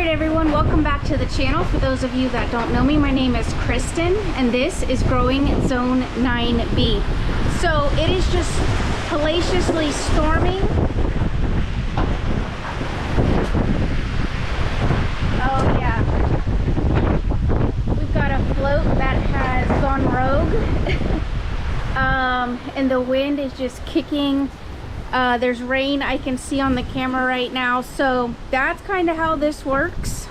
Alright everyone, welcome back to the channel. For those of you that don't know me, my name is Kristen and this is Growing Zone 9B. So it is just hellaciously storming. Oh yeah. We've got a float that has gone rogue. And the wind is just kicking. There's rain I can see on the camera right now, so that's kind of how this works,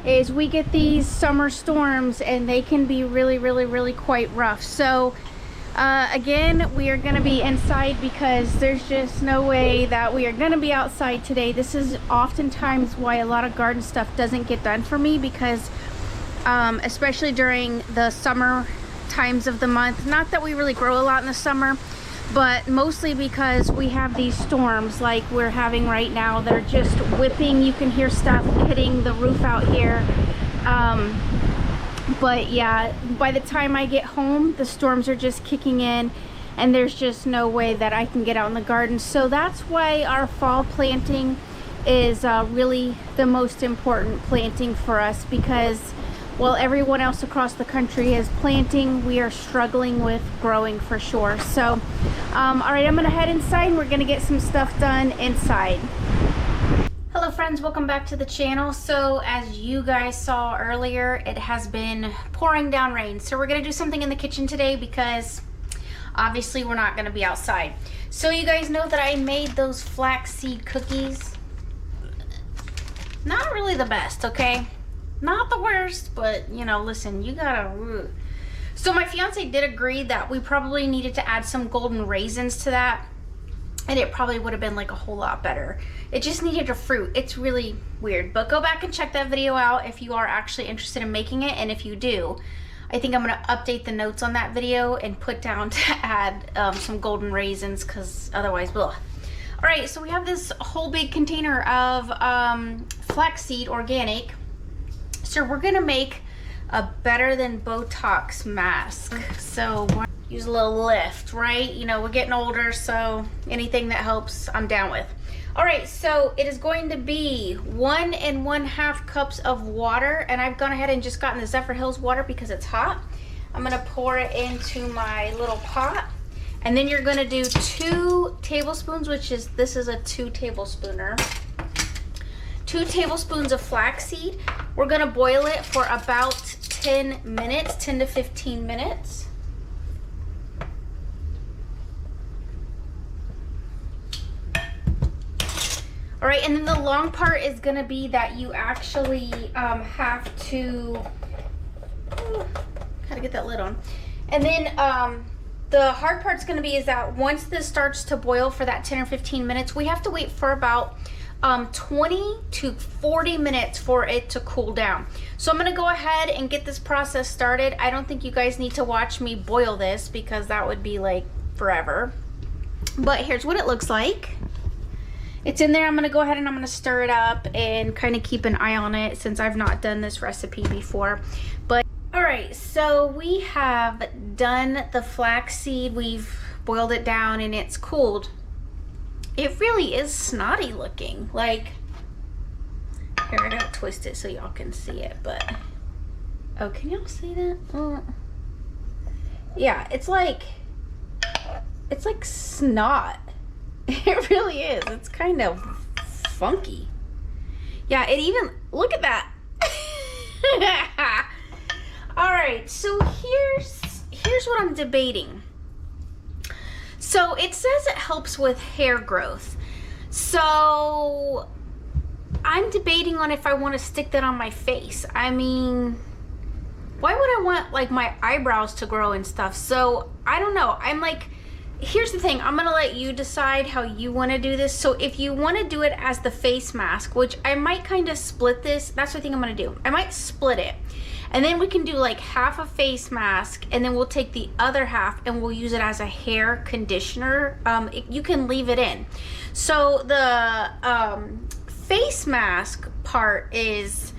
is we get these summer storms and they can be really quite rough. So again, we are going to be inside because there's just no way that we are going to be outside today. This is oftentimes why a lot of garden stuff doesn't get done for me, because especially during the summer times of the month, not that we really grow a lot in the summer, but mostly because we have these storms like we're having right now that are just whipping. You can hear stuff hitting the roof out here. But yeah, by the time I get home, the storms are just kicking in and there's just no way that I can get out in the garden. So that's why our fall planting is really the most important planting for us, because while everyone else across the country is planting, we are struggling with growing for sure. So, all right, I'm gonna head inside and we're gonna get some stuff done inside. Hello friends, welcome back to the channel. So as you guys saw earlier, it has been pouring down rain. So we're gonna do something in the kitchen today because obviously we're not gonna be outside. So you guys know that I made those flaxseed cookies. Not really the best, okay? Not the worst, but you know, listen, you gotta. So my fiance did agree that we probably needed to add some golden raisins to that, and it probably would have been like a whole lot better. It just needed a fruit. It's really weird, but go back and check that video out if you are actually interested in making it. And if you do, I think I'm gonna update the notes on that video and put down to add some golden raisins, because otherwise, blah. All right, so we have this whole big container of flaxseed organic. So we're gonna make a better than Botox mask. So use a little lift, right? You know, we're getting older, so anything that helps, I'm down with. All right, so it is going to be 1 1/2 cups of water, and I've gone ahead and just gotten the Zephyr Hills water because it's hot. I'm gonna pour it into my little pot, and then you're gonna do 2 tablespoons, which is, this is a 2 tablespooner. 2 tablespoons of flaxseed. We're gonna boil it for about 10 minutes, 10 to 15 minutes. All right, and then the long part is gonna be that you actually have to, gotta get that lid on. And then the hard part's gonna be is that once this starts to boil for that 10 or 15 minutes, we have to wait for about 20 to 40 minutes for it to cool down. So I'm gonna go ahead and get this process started. I don't think you guys need to watch me boil this because that would be like forever. But here's what it looks like. It's in there. I'm gonna go ahead and I'm gonna stir it up and kind of keep an eye on it since I've not done this recipe before. But all right, so we have done the flaxseed. We've boiled it down and it's cooled. It really is snotty looking. Like, here, I gotta twist it so y'all can see it, but, oh, can y'all see that? Yeah, it's like snot. It really is. It's kind of funky. Yeah, it even, look at that. All right, so here's what I'm debating. So it says it helps with hair growth. So I'm debating on if I want to stick that on my face. I mean, why would I want like my eyebrows to grow and stuff? So I don't know. I'm like, here's the thing. I'm going to let you decide how you want to do this. So if you want to do it as the face mask, which I might kind of split this. That's the thing I'm going to do. I might split it. And then we can do like half a face mask, and then we'll take the other half and we'll use it as a hair conditioner. You can leave it in. So the face mask part is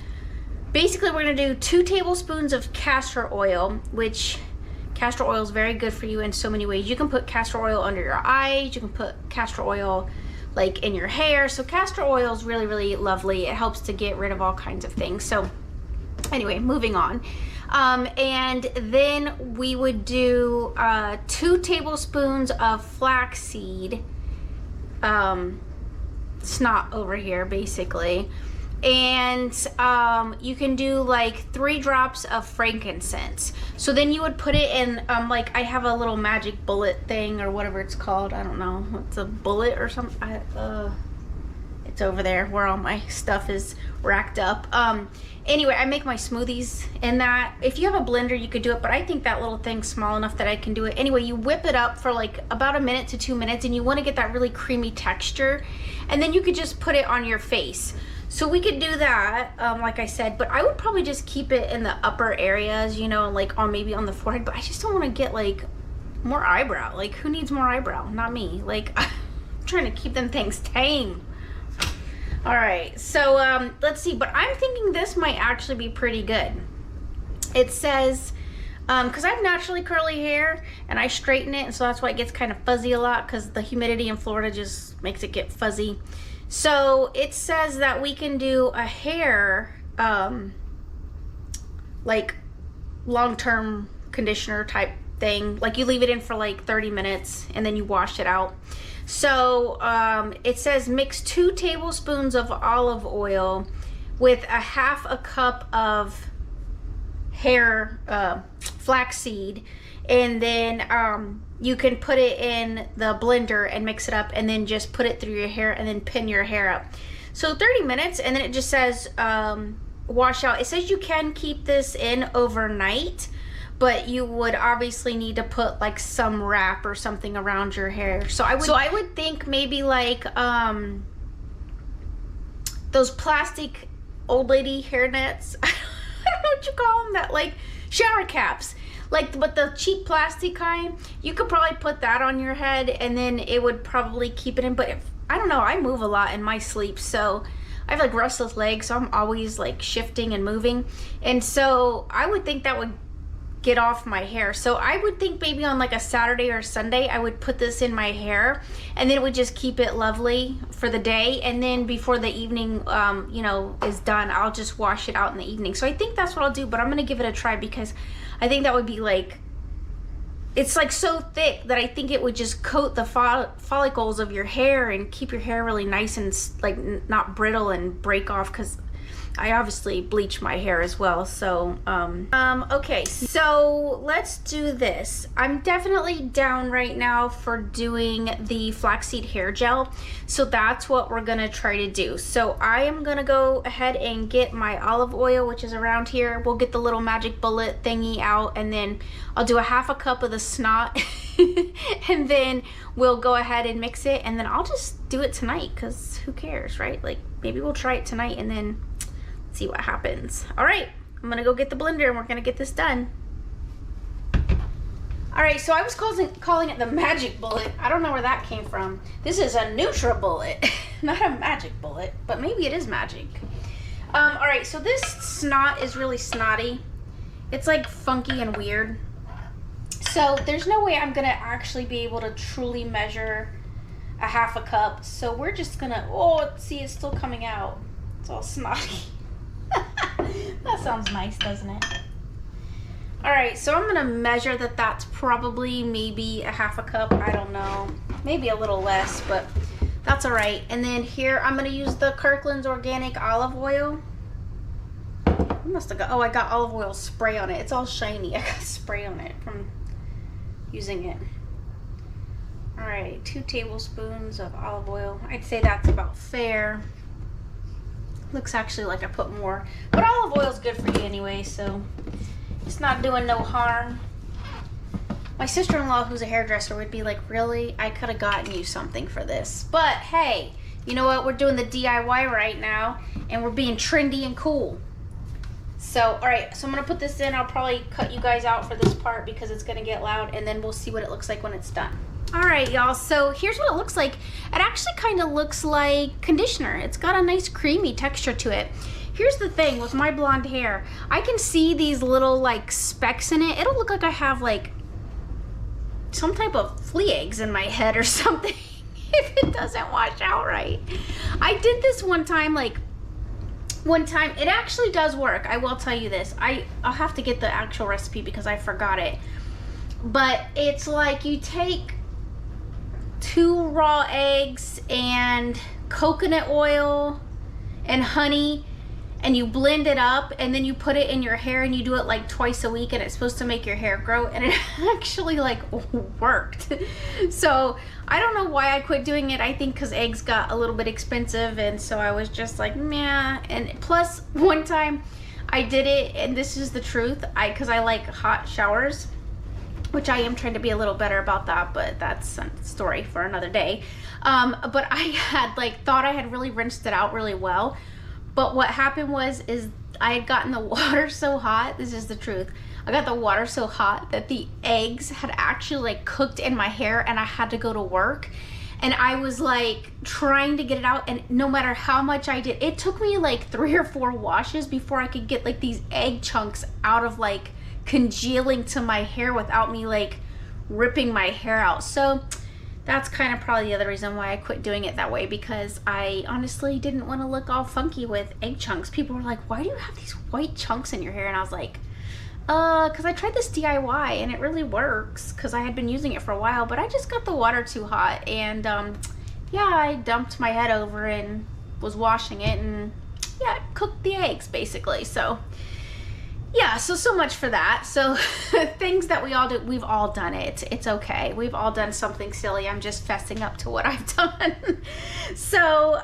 basically we're gonna do 2 tablespoons of castor oil, which castor oil is very good for you in so many ways. You can put castor oil under your eyes. You can put castor oil like in your hair. So castor oil is really, really lovely. It helps to get rid of all kinds of things. So anyway, moving on. And then we would do 2 tablespoons of flaxseed, snot over here basically. And you can do like 3 drops of frankincense. So then you would put it in, like I have a little magic bullet thing or whatever it's called. I don't know. It's a bullet or something. It's over there where all my stuff is racked up. Anyway, I make my smoothies in that. If you have a blender, you could do it, but I think that little thing's small enough that I can do it. Anyway, you whip it up for like about 1 minute to 2 minutes, and you want to get that really creamy texture. And then you could just put it on your face. So we could do that, like I said, but I would probably just keep it in the upper areas, you know, like on maybe on the forehead, but I just don't want to get like more eyebrow. Like, who needs more eyebrow? Not me. Like, I'm trying to keep them things tame. All right, so let's see, but I'm thinking this might actually be pretty good. It says, because I have naturally curly hair and I straighten it, and so that's why it gets kind of fuzzy a lot, because the humidity in Florida just makes it get fuzzy. So it says that we can do a hair, like long-term conditioner type thing. Like you leave it in for like 30 minutes and then you wash it out. So it says mix 2 tablespoons of olive oil with a 1/2 cup of hair flaxseed, and then you can put it in the blender and mix it up, and then just put it through your hair and then pin your hair up. So 30 minutes, and then it just says wash out. It says you can keep this in overnight, but you would obviously need to put like some wrap or something around your hair. So I would think maybe like those plastic old lady hair nets. I don't know what you call them, that like shower caps. Like, but the cheap plastic kind, you could probably put that on your head and then it would probably keep it in. But I don't know, I move a lot in my sleep, so I have like restless legs, so I'm always like shifting and moving. And so I would think that would get off my hair. So I would think maybe on like a Saturday or Sunday, I would put this in my hair, and then it would just keep it lovely for the day. And then before the evening, you know, is done, I'll just wash it out in the evening. So I think that's what I'll do, but I'm gonna give it a try because I think that would be like, it's like so thick that I think it would just coat the follicles of your hair and keep your hair really nice and like not brittle and break off, because I obviously bleach my hair as well. So okay, so let's do this. I'm definitely down right now for doing the flaxseed hair gel, so that's what we're gonna try to do. So I am gonna go ahead and get my olive oil, which is around here. We'll get the little magic bullet thingy out, and then I'll do a 1/2 cup of the snot and then we'll go ahead and mix it, and then I'll just do it tonight, because who cares, right? Like, maybe we'll try it tonight and then see what happens. All right, I'm gonna go get the blender and we're gonna get this done. All right, so I was calling it the magic bullet. I don't know where that came from. This is a NutriBullet, not a magic bullet, but maybe it is magic. All right, so this snot is really snotty. It's like funky and weird. So there's no way I'm gonna actually be able to truly measure a 1/2 cup. So we're just gonna, oh, see, it's still coming out. It's all snotty. That sounds nice, doesn't it? All right, so I'm gonna measure that. That's probably maybe a 1/2 cup. I don't know, maybe a little less, but that's all right. And then here I'm gonna use the Kirkland's organic olive oil. I must have got, oh, I got olive oil spray on it. It's all shiny. I got spray on it from using it. All right, 2 tablespoons of olive oil. I'd say that's about fair. Looks actually like I put more, but olive oil is good for you anyway, so it's not doing no harm. My sister-in-law, who's a hairdresser, would be like, really? I could have gotten you something for this. But hey, you know what? We're doing the DIY right now, and we're being trendy and cool. So, all right, so I'm gonna put this in. I'll probably cut you guys out for this part because it's gonna get loud, and then we'll see what it looks like when it's done. All right, y'all, so here's what it looks like. It actually kind of looks like conditioner. It's got a nice creamy texture to it. Here's the thing with my blonde hair. I can see these little like specks in it. It'll look like I have like some type of flea eggs in my head or something. if it doesn't wash out right. I did this one time, it actually does work. I will tell you this. I'll have to get the actual recipe because I forgot it. But it's like you take 2 raw eggs and coconut oil and honey, and you blend it up, and then you put it in your hair, and you do it like twice a week, and it's supposed to make your hair grow, and it actually like worked. So I don't know why I quit doing it. I think because eggs got a little bit expensive, and so I was just like, meh. And plus one time I did it, and this is the truth, because I like hot showers, which I am trying to be a little better about that, but that's a story for another day. But I had thought I had really rinsed it out really well. But what happened is I had gotten the water so hot, this is the truth, I got the water so hot that the eggs had actually cooked in my hair, and I had to go to work. And I was trying to get it out, and no matter how much I did, it took me 3 or 4 washes before I could get these egg chunks out of congealing to my hair without me ripping my hair out. So that's kind of probably the other reason why I quit doing it that way, because I honestly didn't want to look all funky with egg chunks. People were like, why do you have these white chunks in your hair? And I was like, because I tried this DIY and it really works, because I had been using it for a while, but I just got the water too hot. And yeah, I dumped my head over and was washing it, and yeah, cooked the eggs basically. So yeah, so much for that. So things that we all do, we've all done it. It's okay. We've all done something silly. I'm just fessing up to what I've done. So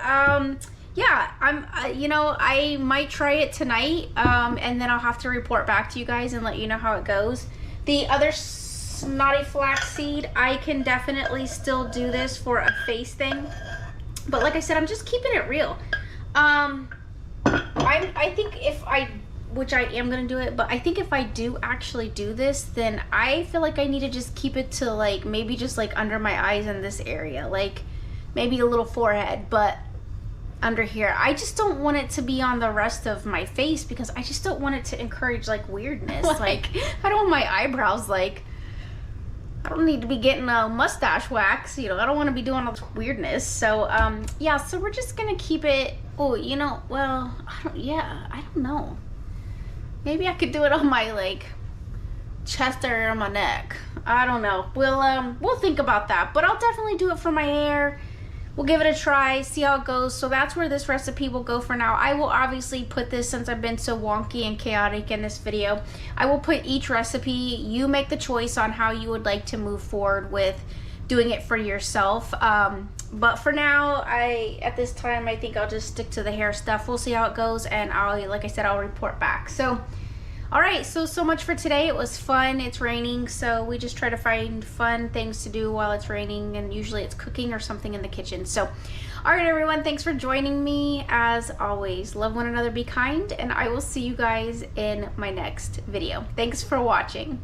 yeah, I might try it tonight, and then I'll have to report back to you guys and let you know how it goes. The other snotty flaxseed, I can definitely still do this for a face thing, but like I said, I'm just keeping it real. I think if I, which I am gonna do it, but I think if I do actually do this, then I feel like I need to just keep it to maybe just under my eyes in this area, maybe a little forehead, but under here. I just don't want it to be on the rest of my face, because I just don't want it to encourage weirdness. I don't want my eyebrows I don't need to be getting a mustache wax, I don't want to be doing all this weirdness. So yeah, so we're just gonna keep it. Oh, well, I don't know. Maybe I could do it on my chest or on my neck. I don't know. We'll think about that, but I'll definitely do it for my hair. We'll give it a try, see how it goes. So that's where this recipe will go for now. I will obviously put this, since I've been so wonky and chaotic in this video, I will put each recipe. You make the choice on how you would like to move forward with doing it for yourself. But for now, at this time, I think I'll just stick to the hair stuff. We'll see how it goes, and like I said, I'll report back. So all right, so much for today. It was fun. It's raining, so we just try to find fun things to do while it's raining, and usually it's cooking or something in the kitchen. So all right, everyone, thanks for joining me. As always, love one another, be kind, and I will see you guys in my next video. Thanks for watching.